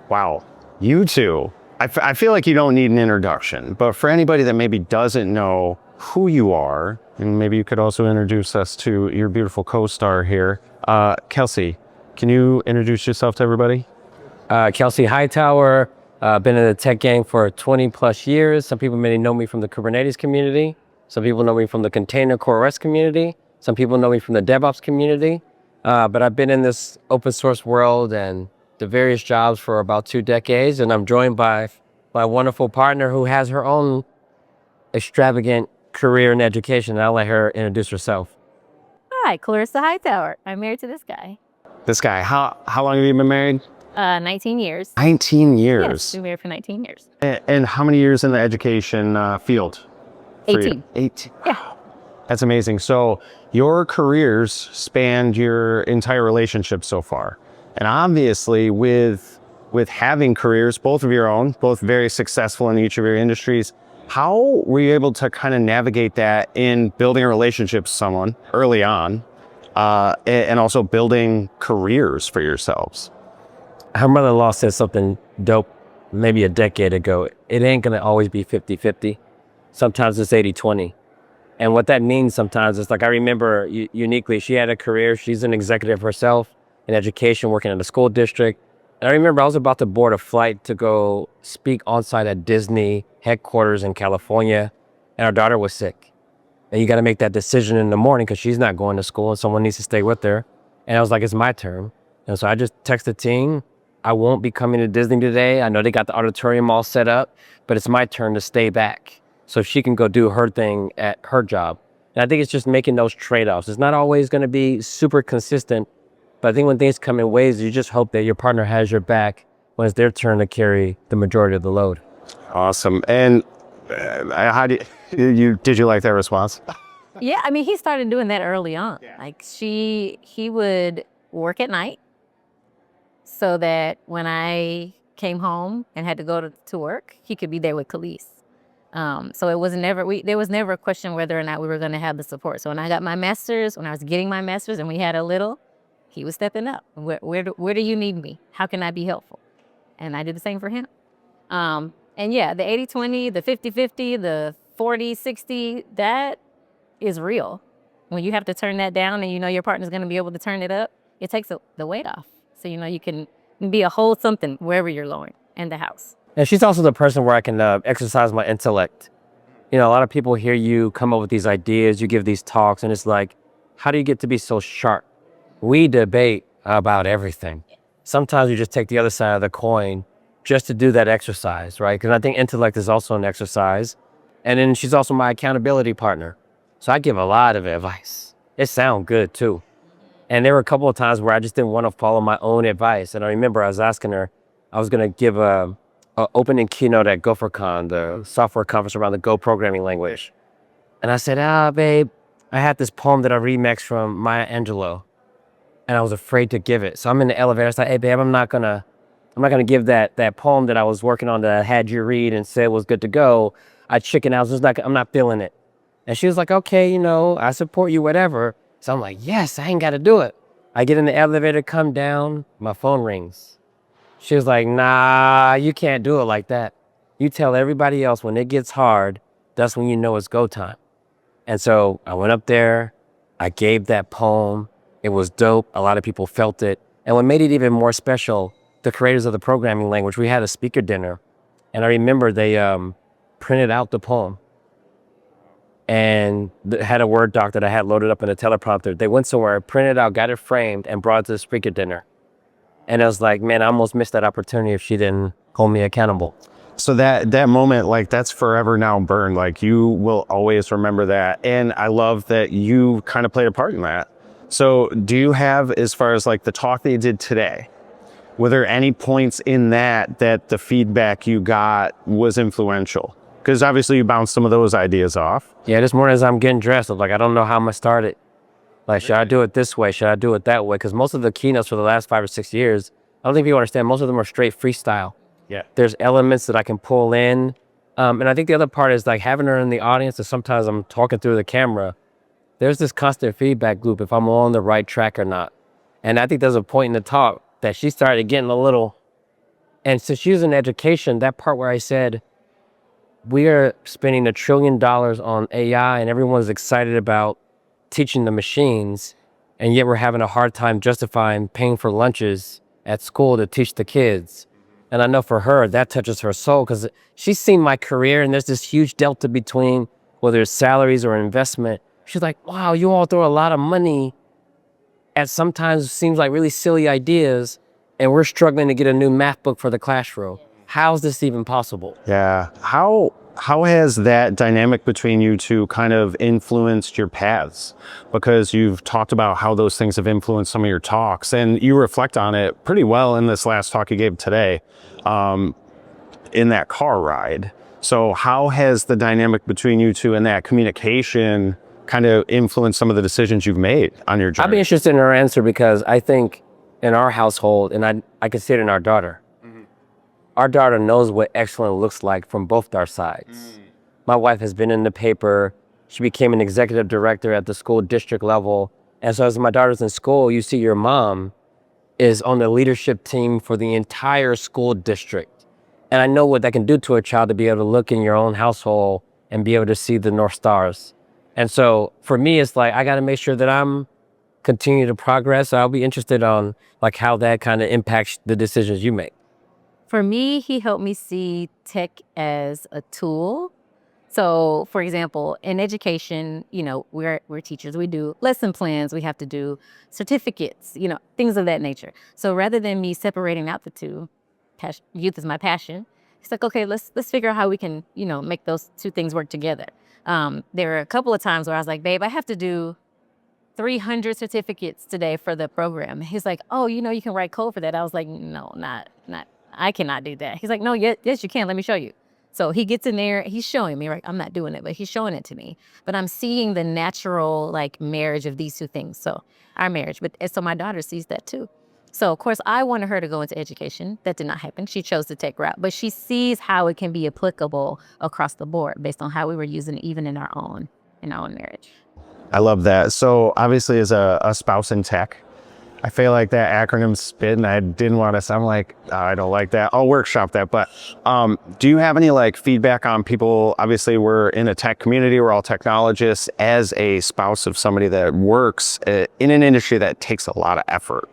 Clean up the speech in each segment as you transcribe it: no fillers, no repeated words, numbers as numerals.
Wow. You two. I feel like you don't need an introduction, but for anybody that maybe doesn't know who you are, and maybe you could also introduce us to your beautiful co-star here. Kelsey, can you introduce yourself to everybody? Kelsey Hightower, been in the tech gang for 20 plus years. Some people may know me from the Kubernetes community. Some people know me from the container core REST community. Some people know me from the DevOps community. But I've been in this open source world and the various jobs for about 2 decades. And I'm joined by my wonderful partner who has her own extravagant career in education. And I'll let her introduce herself. Hi, Klarissa Hightower. I'm married to this guy. This guy, how long have you been married? 19 years. 19 years. Yes, we've been married for 19 years. And how many years in the education field? 18. 18. Yeah. That's amazing. So your careers spanned your entire relationship so far. And obviously with having careers, both of your own, both very successful in each of your industries, how were you able to kind of navigate that in building a relationship with someone early on, and also building careers for yourselves? Her mother-in-law said something dope maybe a decade ago. It ain't gonna always be 50-50. Sometimes it's 80-20. And what that means sometimes is, like, I remember uniquely, she had a career. She's an executive herself in education, working in a school district. And I remember I was about to board a flight to go speak on site at Disney headquarters in California, and our daughter was sick. And you got to make that decision in the morning because she's not going to school and someone needs to stay with her. And I was like, it's my turn. And so I just texted the team, I won't be coming to Disney today. I know they got the auditorium all set up, but it's my turn to stay back so she can go do her thing at her job. And I think it's just making those trade-offs. It's not always going to be super consistent, but I think when things come in waves, you just hope that your partner has your back when it's their turn to carry the majority of the load. Awesome. And how did you like that response? Yeah, I mean, he started doing that early on. Yeah. Like he would work at night so that when I came home and had to go to work, he could be there with Khalise. So it was there was never a question whether or not we were going to have the support. So when I got my master's, when I was getting my master's and we had a little, he was stepping up. Where do you need me? How can I be helpful? And I did the same for him. And yeah, the 80-20, the 50-50, the 40-60, that is real. When you have to turn that down and you know your partner's going to be able to turn it up, it takes the weight off. So, you know, you can be a whole something wherever you're going in the house. And she's also the person where I can exercise my intellect. You know, a lot of people hear you come up with these ideas, you give these talks, and it's like, how do you get to be so sharp? We debate about everything. Sometimes you just take the other side of the coin just to do that exercise, right? Because I think intellect is also an exercise. And then she's also my accountability partner. So I give a lot of advice. It sounds good too. And there were a couple of times where I just didn't want to follow my own advice. And I remember I was asking her, I was going to give a opening keynote at GopherCon, the software conference around the Go programming language. And I said, babe, I had this poem that I remixed from Maya Angelou, and I was afraid to give it. So I'm in the elevator. I said, hey, babe, I'm not gonna give that poem that I was working on that I had you read and said was good to go. I chickened out. I'm not feeling it. And she was like, okay, you know, I support you, whatever. So I'm like, yes, I ain't got to do it. I get in the elevator, come down, my phone rings. She was like, nah, you can't do it like that. You tell everybody else when it gets hard, that's when you know it's go time. And so I went up there, I gave that poem. It was dope. A lot of people felt it. And what made it even more special, the creators of the programming language, we had a speaker dinner. And I remember they printed out the poem and had a Word doc that I had loaded up in a teleprompter. They went somewhere, printed it out, got it framed, and brought it to the speaker dinner. And I was like, man, I almost missed that opportunity if she didn't hold me accountable. So that moment, like, that's forever now burned. Like, you will always remember that. And I love that you kind of played a part in that. So do you have, as far as like the talk that you did today, were there any points in that the feedback you got was influential? Because obviously you bounced some of those ideas off. Yeah, this morning as I'm getting dressed, I'm like, I don't know how I'm going to start it. Like, should I do it this way? Should I do it that way? Because most of the keynotes for the last 5 or 6 years, I don't think people understand, most of them are straight freestyle. Yeah. There's elements that I can pull in. And I think the other part is like having her in the audience, and sometimes I'm talking through the camera. There's this constant feedback loop if I'm on the right track or not. And I think there's a point in the talk that she started getting a little And since she was in education, that part where I said, we are spending $1 trillion on AI and everyone's excited about teaching the machines, and yet we're having a hard time justifying paying for lunches at school to teach the kids. And I know for her, that touches her soul because she's seen my career and there's this huge delta between whether it's salaries or investment. She's like, wow, you all throw a lot of money at sometimes seems like really silly ideas, and we're struggling to get a new math book for the classroom. How is this even possible? Yeah. How has that dynamic between you two kind of influenced your paths? Because you've talked about how those things have influenced some of your talks, and you reflect on it pretty well in this last talk you gave today, in that car ride. So how has the dynamic between you two and that communication kind of influenced some of the decisions you've made on your journey? I'd be interested in her answer because I think in our household, and I can see it in our daughter. Our daughter knows what excellent looks like from both our sides. My wife has been in the paper. She became an executive director at the school district level. And so as my daughter's in school, you see your mom is on the leadership team for the entire school district. And I know what that can do to a child to be able to look in your own household and be able to see the North Stars. And so for me, it's like, I got to make sure that I'm continuing to progress. I'll be interested on like how that kind of impacts the decisions you make. For me, he helped me see tech as a tool. So, for example, in education, we're teachers. We do lesson plans. We have to do certificates, things of that nature. So rather than me separating out the two, youth is my passion. It's like, okay, let's figure out how we can, make those two things work together. There were a couple of times where I was like, babe, I have to do 300 certificates today for the program. He's like, oh, you can write code for that. I was like, no, not. I cannot do that. He's like, no, yes, you can. Let me show you. So he gets in there. He's showing me, right? I'm not doing it, but he's showing it to me. But I'm seeing the natural marriage of these two things. So our marriage, so my daughter sees that too. So of course I wanted her to go into education. That did not happen. She chose the tech route, but she sees how it can be applicable across the board based on how we were using it even in our own marriage. I love that. So obviously as a spouse in tech, I feel like that acronym spin, I didn't want to, I'm like, oh, I don't like that. I'll workshop that. But do you have any feedback on people? Obviously we're in a tech community, we're all technologists. As a spouse of somebody that works in an industry that takes a lot of effort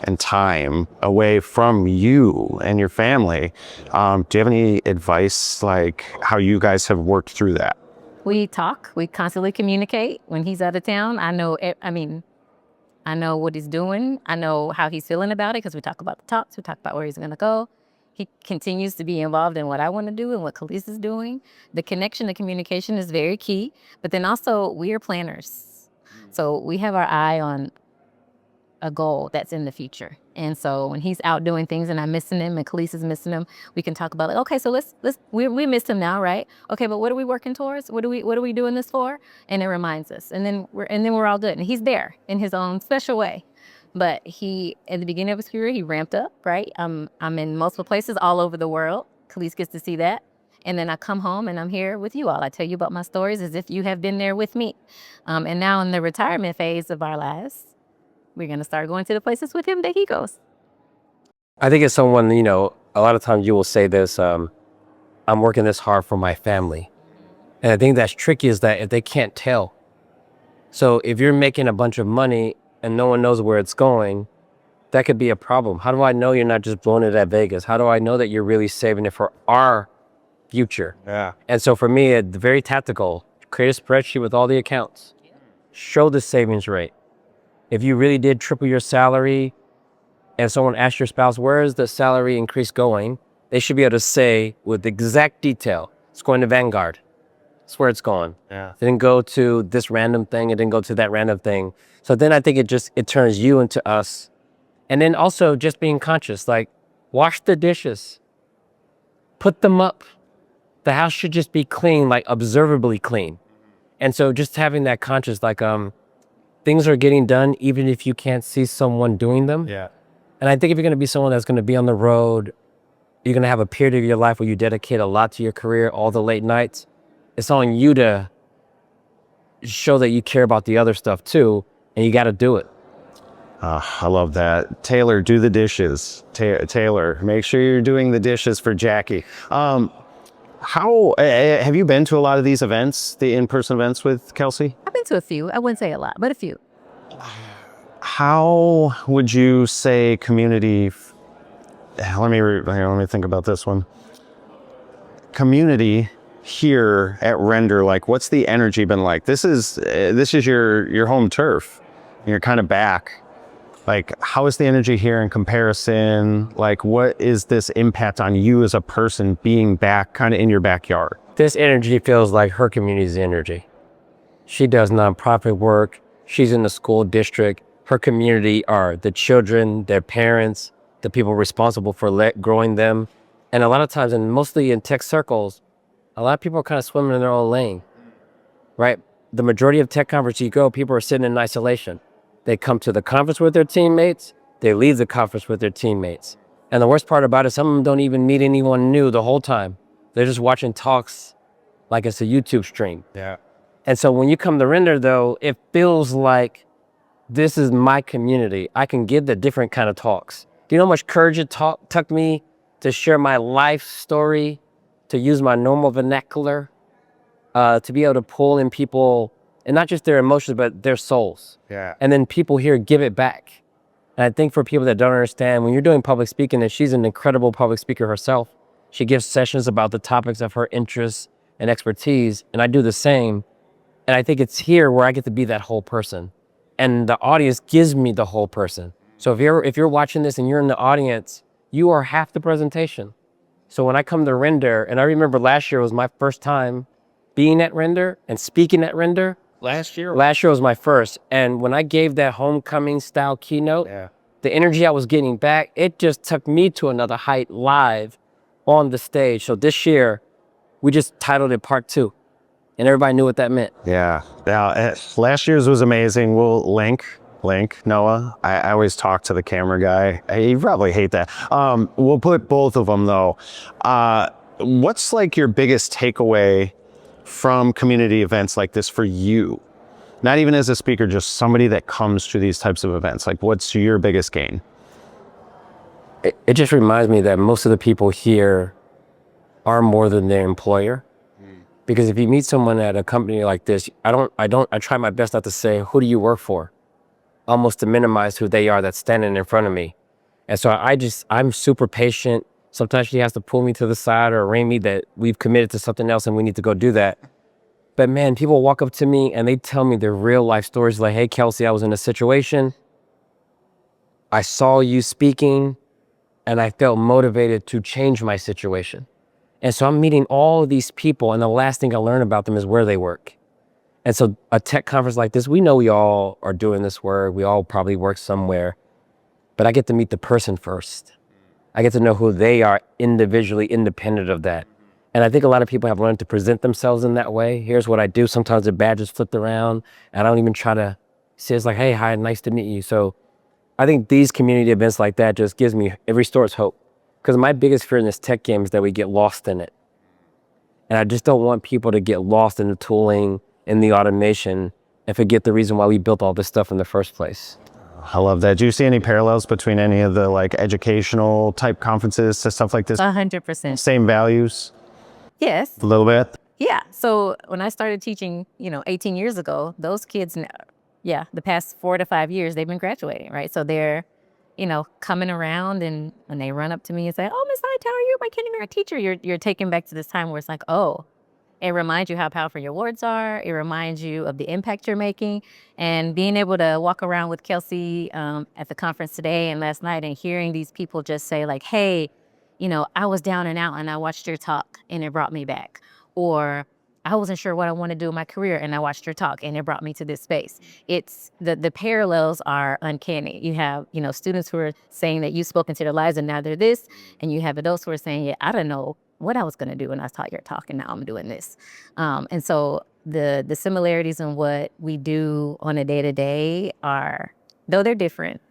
and time away from you and your family, do you have any advice how you guys have worked through that? We talk, we constantly communicate. When he's out of town, I know what he's doing. I know how he's feeling about it because we talk about the talks. We talk about where he's going to go. He continues to be involved in what I want to do and what Kalisa's doing. The connection, the communication is very key. But then also, we are planners. So we have our eye on a goal that's in the future. And so when he's out doing things and I'm missing him and Kalisa's missing him, we can talk about okay, so we missed him now, right? Okay, but what are we working towards? What are we doing this for? And it reminds us. And then we're all good. And he's there in his own special way. But he, at the beginning of his career, he ramped up, right? I'm in multiple places all over the world. Kalisa gets to see that. And then I come home and I'm here with you all. I tell you about my stories as if you have been there with me. And now in the retirement phase of our lives, we're going to start going to the places with him that he goes. I think as someone, a lot of times you will say this, I'm working this hard for my family. And I think that's tricky is that if they can't tell. So if you're making a bunch of money and no one knows where it's going, that could be a problem. How do I know you're not just blowing it at Vegas? How do I know that you're really saving it for our future? Yeah. And so for me, it's very tactical. Create a spreadsheet with all the accounts. Show the savings rate. If you really did triple your salary and someone asked your spouse, where is the salary increase going? They should be able to say with exact detail, it's going to Vanguard. That's where it's going. Yeah. It didn't go to this random thing. It didn't go to that random thing. So then I think it turns you into us. And then also just being conscious, wash the dishes, put them up. The house should just be clean, observably clean. And so just having that conscious, things are getting done even if you can't see someone doing them. Yeah. And I think if you're going to be someone that's going to be on the road, you're going to have a period of your life where you dedicate a lot to your career, all the late nights. It's on you to show that you care about the other stuff too, and you got to do it. I love that. Taylor, do the dishes. Taylor, make sure you're doing the dishes for Jackie. How have you been to a lot of these events, the in-person events with Kelsey? I've been to a few. I wouldn't say a lot, but a few. How would you say community? Let me think about this one. Community here at Render, like, what's the energy been like? This is your home turf. You're kind of back. Like, how is the energy here in comparison? Like, what is this impact on you as a person being back kind of in your backyard? This energy feels like her community's energy. She does nonprofit work. She's in the school district. Her community are the children, their parents, the people responsible for growing them. And a lot of times, and mostly in tech circles, a lot of people are kind of swimming in their own lane, right? The majority of tech conferences you go, people are sitting in isolation. They come to the conference with their teammates. They leave the conference with their teammates. And the worst part about it, some of them don't even meet anyone new the whole time. They're just watching talks like it's a YouTube stream. Yeah. And so when you come to Render, though, it feels like this is my community. I can give the different kind of talks. Do you know how much courage it took me to share my life story, to use my normal vernacular, to be able to pull in people, and not just their emotions, but their souls. Yeah. And then people here give it back. And I think for people that don't understand, when you're doing public speaking, and she's an incredible public speaker herself, she gives sessions about the topics of her interests and expertise, and I do the same. And I think it's here where I get to be that whole person. And the audience gives me the whole person. So if you're watching this and you're in the audience, you are half the presentation. So when I come to Render, and I remember last year was my first time being at Render and speaking at Render. Last year was my first. And when I gave that homecoming style keynote, the energy I was getting back, it just took me to another height live on the stage. So this year, we just titled it Part 2. And everybody knew what that meant. Yeah. Now, last year's was amazing. We'll link, Noah. I always talk to the camera guy. You probably hate that. We'll put both of them, though. What's like your biggest takeaway from community events like this for you? Not even as a speaker, just somebody that comes to these types of events. Like, what's your biggest gain? It just reminds me that most of the people here are more than their employer. Because if you meet someone at a company like this, I try my best not to say, who do you work for? Almost to minimize who they are that's standing in front of me. And so I'm super patient. Sometimes she has to pull me to the side or ring me that we've committed to something else and we need to go do that. But man, people walk up to me and they tell me their real life stories like, hey, Kelsey, I was in a situation. I saw you speaking and I felt motivated to change my situation. And so I'm meeting all of these people, and the last thing I learn about them is where they work. And so a tech conference like this, we know we all are doing this work. We all probably work somewhere, but I get to meet the person first. I get to know who they are individually, independent of that. And I think a lot of people have learned to present themselves in that way. Here's what I do. Sometimes the badge is flipped around, and I don't even try to say, it's like, hey, hi, nice to meet you. So I think these community events like that just it restores hope. Because my biggest fear in this tech game is that we get lost in it. And I just don't want people to get lost in the tooling, in the automation, and forget the reason why we built all this stuff in the first place. I love that. Do you see any parallels between any of the like educational type conferences to stuff like this? 100%. Same values? Yes. A little bit? Yeah. So when I started teaching, 18 years ago, those kids, the past 4 to 5 years, they've been graduating, right? So they're coming around, and when they run up to me and say, oh, Miss Hightower, you're my kindergarten teacher, you're taken back to this time where it's like, oh, it reminds you how powerful your words are. It reminds you of the impact you're making. And being able to walk around with Kelsey at the conference today and last night and hearing these people just say like, hey, I was down and out and I watched your talk and it brought me back. Or I wasn't sure what I want to do in my career and I watched your talk and it brought me to this space. It's the parallels are uncanny. You have, students who are saying that you've spoken to their lives and now they're this, and you have adults who are saying, yeah, I don't know what I was going to do when I taught your talk and now I'm doing this. And so the similarities in what we do on a day-to-day are, though they're different,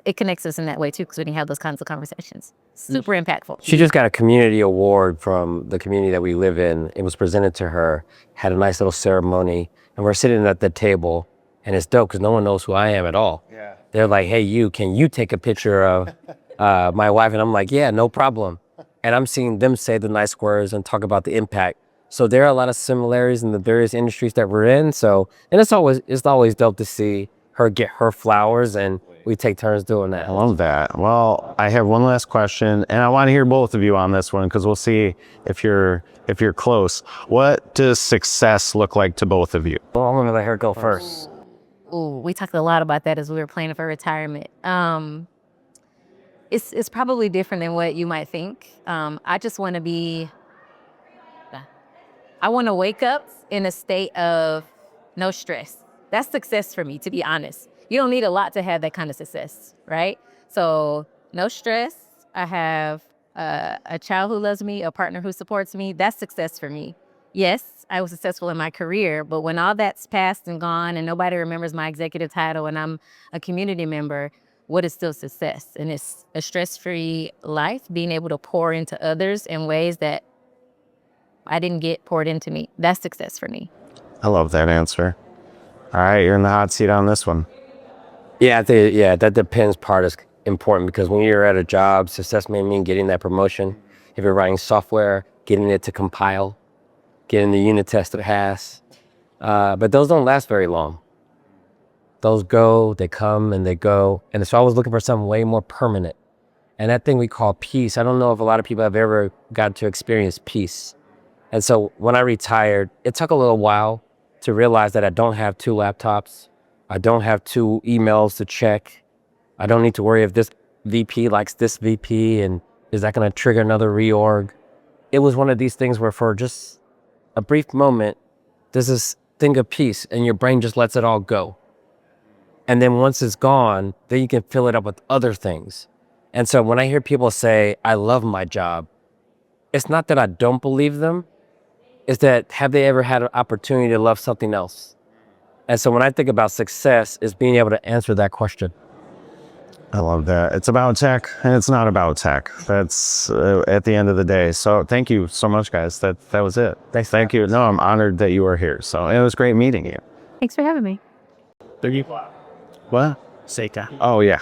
it connects us in that way too, because we can have those kinds of conversations. Super impactful. She just got a community award from the community that we live in. It was presented to her, had a nice little ceremony, and we're sitting at the table, and it's dope because no one knows who I am at all. Yeah. They're like, hey, can you take a picture of my wife? And I'm like, yeah, no problem. And I'm seeing them say the nice words and talk about the impact. So there are a lot of similarities in the various industries that we're in. So, and it's always dope to see her get her flowers, and we take turns doing that. I love that. Well, I have one last question, and I want to hear both of you on this one because we'll see if you're close. What does success look like to both of you? Well, I'm gonna let her go first. Ooh, we talked a lot about that as we were planning for retirement. It's probably different than what you might think. I just want to be. I want to wake up in a state of no stress. That's success for me, to be honest. You don't need a lot to have that kind of success, right? So no stress. I have a child who loves me, a partner who supports me. That's success for me. Yes, I was successful in my career, but when all that's past and gone and nobody remembers my executive title and I'm a community member, what is still success? And it's a stress-free life, being able to pour into others in ways that I didn't get poured into me. That's success for me. I love that answer. All right, you're in the hot seat on this one. Yeah, I think that depends part is important, because when you're at a job, success may mean getting that promotion. If you're writing software, getting it to compile, getting the unit test it has. But those don't last very long. Those go, they come and they go. And so I was looking for something way more permanent. And that thing we call peace, I don't know if a lot of people have ever got to experience peace. And so when I retired, it took a little while to realize that I don't have 2 laptops. I don't have 2 emails to check. I don't need to worry if this VP likes this VP and is that going to trigger another reorg. It was one of these things where for just a brief moment, there's this thing of peace and your brain just lets it all go. And then once it's gone, then you can fill it up with other things. And so when I hear people say, I love my job, it's not that I don't believe them. It's that, have they ever had an opportunity to love something else? And so when I think about success, it's being able to answer that question. I love that. It's about tech and it's not about tech. That's at the end of the day. So thank you so much, guys. That was it. Thank you. No, I'm honored that you were here. So it was great meeting you. Thanks for having me. What? Seika. Oh, yeah.